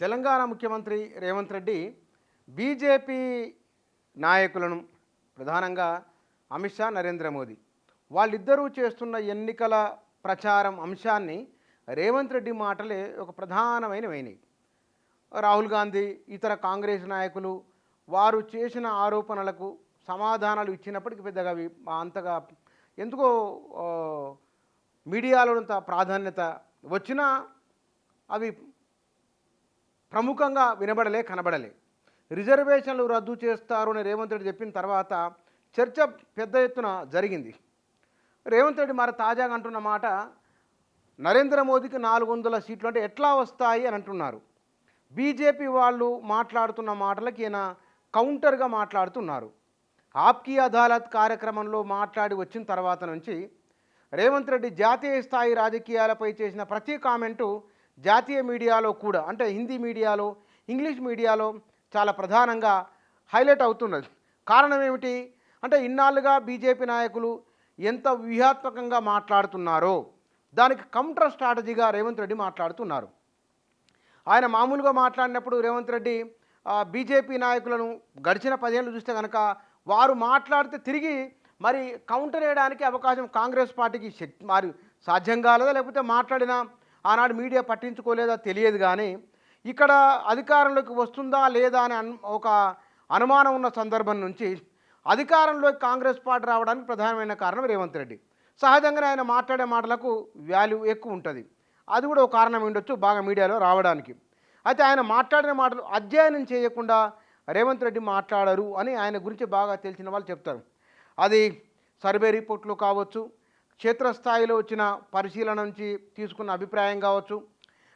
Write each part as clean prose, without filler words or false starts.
తెలంగాణ ముఖ్యమంత్రి రేవంత్ రెడ్డి బీజేపీ నాయకులను ప్రధానంగా అమిత్ షా, నరేంద్ర మోదీ వాళ్ళిద్దరూ చేస్తున్న ఎన్నికల ప్రచారం అంశాన్ని రేవంత్ రెడ్డి మాటలే ఒక ప్రధానమైనవి. రాహుల్ గాంధీ ఇతర కాంగ్రెస్ నాయకులు వారు చేసిన ఆరోపణలకు సమాధానాలు ఇచ్చినప్పటికీ పెద్దగా అవి అంతగా ఎందుకో మీడియాలో అంత ప్రాధాన్యత వచ్చినా అవి ప్రముఖంగా వినబడలే, కనబడలే. రిజర్వేషన్లు రద్దు చేస్తారు అని రేవంత్ రెడ్డి చెప్పిన తర్వాత చర్చ పెద్ద ఎత్తున జరిగింది. రేవంత్ రెడ్డి మరి తాజాగా అంటున్న మాట, నరేంద్ర మోదీకి 400 సీట్లు అంటే ఎట్లా వస్తాయి అని అంటున్నారు. బీజేపీ వాళ్ళు మాట్లాడుతున్న మాటలకి ఈయన కౌంటర్గా మాట్లాడుతున్నారు. ఆప్కీ అదాలత్ కార్యక్రమంలో మాట్లాడి వచ్చిన తర్వాత నుంచి రేవంత్ రెడ్డి జాతీయ స్థాయి రాజకీయాలపై చేసిన ప్రతి కామెంటు జాతీయ మీడియాలో కూడా, అంటే హిందీ మీడియాలో, ఇంగ్లీష్ మీడియాలో చాలా ప్రధానంగా హైలైట్ అవుతున్నది. కారణం ఏమిటి అంటే, ఇన్నాళ్ళుగా బీజేపీ నాయకులు ఎంత వ్యూహాత్మకంగా మాట్లాడుతున్నారో దానికి కౌంటర్ స్ట్రాటజీగా రేవంత్ రెడ్డి మాట్లాడుతున్నారు. ఆయన మామూలుగా మాట్లాడినప్పుడు రేవంత్ రెడ్డి బీజేపీ నాయకులను గడిచిన 10 ఏళ్ళు చూస్తే కనుక వారు మాట్లాడితే తిరిగి మరి కౌంటర్ వేయడానికి అవకాశం కాంగ్రెస్ పార్టీకి మరి సాధ్యం కాలేదా, లేకపోతే మాట్లాడినా ఆనాడు మీడియా పట్టించుకోలేదా తెలియదు. కానీ ఇక్కడ అధికారంలోకి వస్తుందా లేదా అని ఒక అనుమానం ఉన్న సందర్భం నుంచి అధికారంలోకి కాంగ్రెస్ పార్టీ రావడానికి ప్రధానమైన కారణం రేవంత్ రెడ్డి. సహజంగానే ఆయన మాట్లాడే మాటలకు వాల్యూ ఎక్కువ ఉంటుంది. అది కూడా ఒక కారణం ఉండొచ్చు బాగా మీడియాలో రావడానికి. అయితే ఆయన మాట్లాడిన మాటలు అధ్యయనం చేయకుండా రేవంత్ రెడ్డి మాట్లాడరు అని ఆయన గురించి బాగా తెలిసిన వాళ్ళు చెప్తారు. అది సర్వే రిపోర్ట్లు కావచ్చు, క్షేత్రస్థాయిలో వచ్చిన పరిశీలన నుంచి తీసుకున్న అభిప్రాయం కావచ్చు,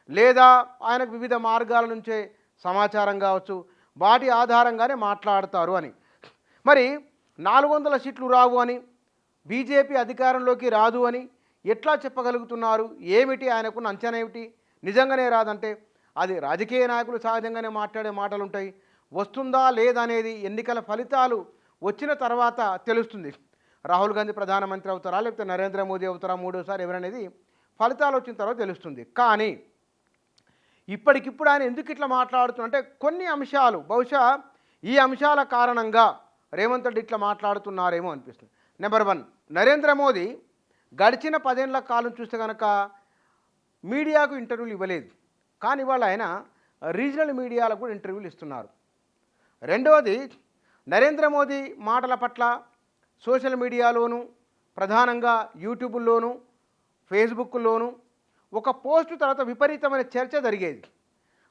లేదా ఆయనకు వివిధ మార్గాల నుంచే సమాచారం కావచ్చు, వాటి ఆధారంగానే మాట్లాడతారు అని. మరి 400 సీట్లు రావు అని, బీజేపీ అధికారంలోకి రాదు అని ఎట్లా చెప్పగలుగుతున్నారు? ఏమిటి ఆయనకున్న అంచనా ఏమిటి? నిజంగానే రాదంటే అది రాజకీయ నాయకులు సహజంగానే మాట్లాడే మాటలు ఉంటాయి. వస్తుందా లేదనేది ఎన్నికల ఫలితాలు వచ్చిన తర్వాత తెలుస్తుంది. రాహుల్ గాంధీ ప్రధానమంత్రి అవుతారా, లేకపోతే నరేంద్ర మోదీ అవుతారా మూడోసారి ఎవరనేది ఫలితాలు వచ్చిన తర్వాత తెలుస్తుంది. కానీ ఇప్పటికిప్పుడు ఆయన ఎందుకు ఇట్లా మాట్లాడుతున్నంటే కొన్ని అంశాలు, బహుశా ఈ అంశాల కారణంగా రేవంత్ రెడ్డి ఇట్లా మాట్లాడుతున్నారేమో అనిపిస్తుంది. నెంబర్ 1, నరేంద్ర మోదీ గడిచిన 10 ఏళ్ల కాలం చూస్తే కనుక మీడియాకు ఇంటర్వ్యూలు ఇవ్వలేదు. కానీ వాళ్ళు ఆయన రీజనల్ మీడియాలకు కూడా ఇంటర్వ్యూలు ఇస్తున్నారు. రెండవది, నరేంద్ర మోదీ మాటల పట్ల సోషల్ మీడియాలోను, ప్రధానంగా యూట్యూబ్లోను, ఫేస్బుక్లోను ఒక పోస్టు తర్వాత విపరీతమైన చర్చ జరిగేది.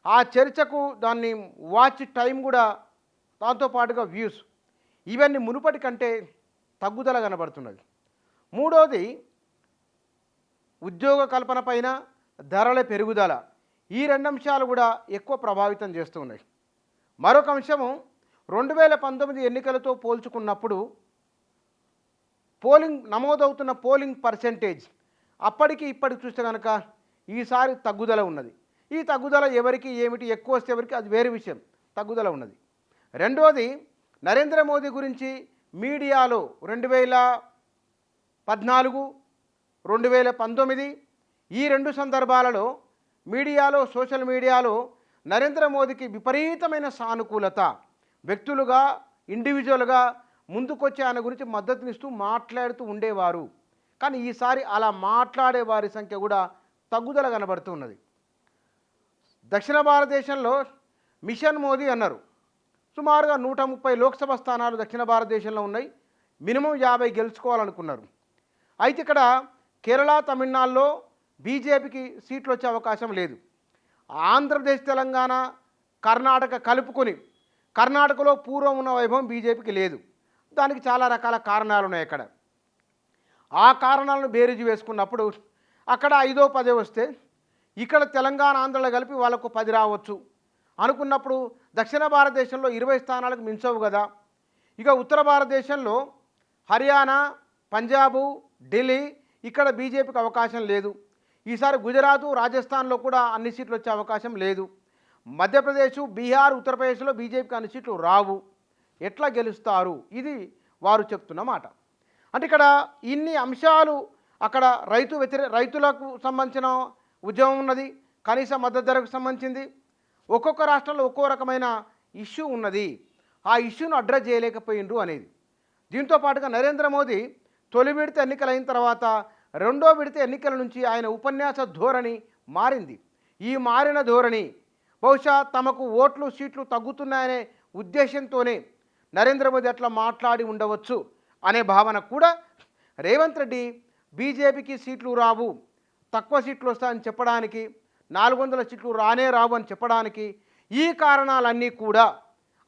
ఆ చర్చకు దాన్ని వాచ్ టైం కూడా, దాంతోపాటుగా వ్యూస్, ఇవన్నీ మునుపటి కంటే తగ్గుదల కనబడుతున్నది. మూడోది, ఉద్యోగ కల్పన పైన ధరల పెరుగుదల, ఈ 2 అంశాలు కూడా ఎక్కువ ప్రభావితం చేస్తూ ఉన్నాయి. మరొక అంశము, 2019 ఎన్నికలతో పోల్చుకున్నప్పుడు నమోదవుతున్న పోలింగ్ పర్సెంటేజ్ అప్పటికి ఇప్పటికి చూస్తే కనుక ఈసారి తగ్గుదల ఉన్నది. ఈ తగ్గుదల ఎవరికి ఏమిటి, ఎక్కువ వస్తే ఎవరికి అది వేరే విషయం, తగ్గుదల ఉన్నది. రెండోది, నరేంద్ర మోదీ గురించి మీడియాలో 2014, 2019 ఈ 2 సందర్భాలలో మీడియాలో, సోషల్ మీడియాలో నరేంద్ర మోదీకి విపరీతమైన సానుకూలత, వ్యక్తులుగా, ఇండివిజువల్గా ముందుకొచ్చి ఆయన గురించి మద్దతునిస్తూ మాట్లాడుతూ ఉండేవారు. కానీ ఈసారి అలా మాట్లాడే వారి సంఖ్య కూడా తగ్గుదల కనబడుతూ ఉన్నది. దక్షిణ భారతదేశంలో మిషన్ మోదీ అన్నారు. సుమారుగా 130 లోక్సభ స్థానాలు దక్షిణ భారతదేశంలో ఉన్నాయి. మినిమం 50 గెలుచుకోవాలనుకున్నారు. అయితే ఇక్కడ కేరళ, తమిళనాడులో బీజేపీకి సీట్లు వచ్చే అవకాశం లేదు. ఆంధ్రప్రదేశ్, తెలంగాణ, కర్ణాటక కలుపుకొని కర్ణాటకలో పూర్వం ఉన్న వైభవం బీజేపీకి లేదు. దానికి చాలా రకాల కారణాలు ఉన్నాయి. అక్కడ ఆ కారణాలను బేరీజు వేసుకున్నప్పుడు అక్కడ 5ో 10 వస్తే ఇక్కడ తెలంగాణ, ఆంధ్రలో కలిపి వాళ్ళకు 10 రావచ్చు అనుకున్నప్పుడు దక్షిణ భారతదేశంలో 20 స్థానాలకు మించవు కదా. ఇక ఉత్తర భారతదేశంలో హర్యానా, పంజాబు, ఢిల్లీ ఇక్కడ బీజేపీకి అవకాశం లేదు. ఈసారి గుజరాత్, రాజస్థాన్లో కూడా అన్ని సీట్లు వచ్చే అవకాశం లేదు. మధ్యప్రదేశ్, బీహార్, ఉత్తరప్రదేశ్లో బీజేపీకి అన్ని సీట్లు రావు. ఎట్లా గెలుస్తారు? ఇది వారు చెప్తున్న మాట. అంటే ఇక్కడ ఇన్ని అంశాలు, అక్కడ రైతులకు సంబంధించిన ఉద్యమం ఉన్నది, కనీస మద్దతు ధరకు సంబంధించింది, ఒక్కొక్క రాష్ట్రంలో ఒక్కో రకమైన ఇష్యూ ఉన్నది. ఆ ఇష్యూను అడ్రస్ చేయలేకపోయిండ్రు అనేది. దీంతో పాటుగా నరేంద్ర మోదీ తొలి విడత ఎన్నికలైన తర్వాత రెండో విడత ఎన్నికల నుంచి ఆయన ఉపన్యాస ధోరణి మారింది. ఈ మారిన ధోరణి బహుశా తమకు ఓట్లు సీట్లు తగ్గుతున్నాయనే ఉద్దేశంతోనే నరేంద్ర మోదీ అట్లా మాట్లాడి ఉండవచ్చు అనే భావన కూడా రేవంత్ రెడ్డి బీజేపీకి సీట్లు రావు, తక్కువ సీట్లు వస్తాయని చెప్పడానికి, 400 సీట్లు రానే రావు అని చెప్పడానికి ఈ కారణాలన్నీ కూడా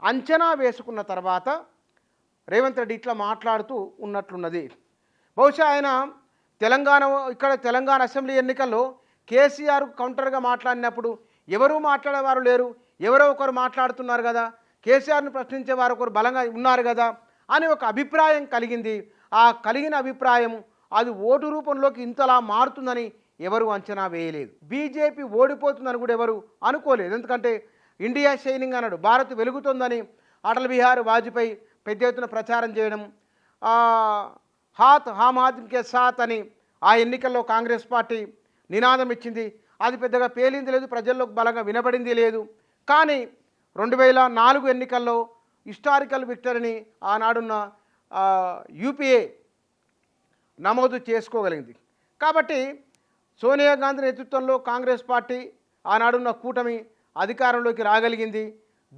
అంచనా వేసుకున్న తర్వాత రేవంత్ రెడ్డి ఇట్లా మాట్లాడుతూ ఉన్నట్లున్నది. బహుశా ఆయన తెలంగాణ అసెంబ్లీ ఎన్నికల్లో కేసీఆర్ కౌంటర్గా మాట్లాడినప్పుడు ఎవరూ మాట్లాడేవారు లేరు, ఎవరో ఒకరు మాట్లాడుతున్నారు కదా, కేసీఆర్ని ప్రశ్నించే వారు ఒకరు బలంగా ఉన్నారు కదా అని ఒక అభిప్రాయం కలిగింది. ఆ కలిగిన అభిప్రాయం అది ఓటు రూపంలోకి ఇంతలా మారుతుందని ఎవరు అంచనా వేయలేదు. బీజేపీ ఓడిపోతుందని కూడా ఎవరు అనుకోలేదు. ఎందుకంటే ఇండియా షైనింగ్ అన్నాడు, భారత్ వెలుగుతుందని అటల్ బిహారీ వాజ్పేయి పెద్ద ఎత్తున ప్రచారం చేయడం, హాత్ హామ్ ఆద్మీకే సాత్ అని ఆ ఎన్నికల్లో కాంగ్రెస్ పార్టీ నినాదం ఇచ్చింది. అది పెద్దగా పేలింది లేదు, ప్రజల్లోకి బలంగా వినబడింది లేదు. కానీ 2004 ఎన్నికల్లో హిస్టారికల్ విక్టరీని ఆనాడున్న యూపీఏ నమోదు చేసుకోగలిగింది. కాబట్టి సోనియా గాంధీ నేతృత్వంలో కాంగ్రెస్ పార్టీ ఆనాడున్న కూటమి అధికారంలోకి రాగలిగింది.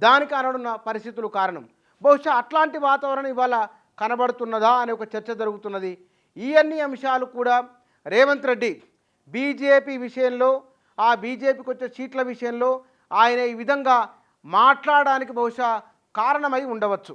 దానికి ఆనాడున్న పరిస్థితులు కారణం. బహుశా అట్లాంటి వాతావరణం ఇవాళ కనబడుతున్నదా అనే ఒక చర్చ జరుగుతున్నది. ఈ అన్ని అంశాలు కూడా రేవంత్ రెడ్డి బీజేపీ విషయంలో, ఆ బీజేపీకి వచ్చే సీట్ల విషయంలో ఆయన ఈ విధంగా మాట్లాడడానికి బహుశా కారణమై ఉండవచ్చు.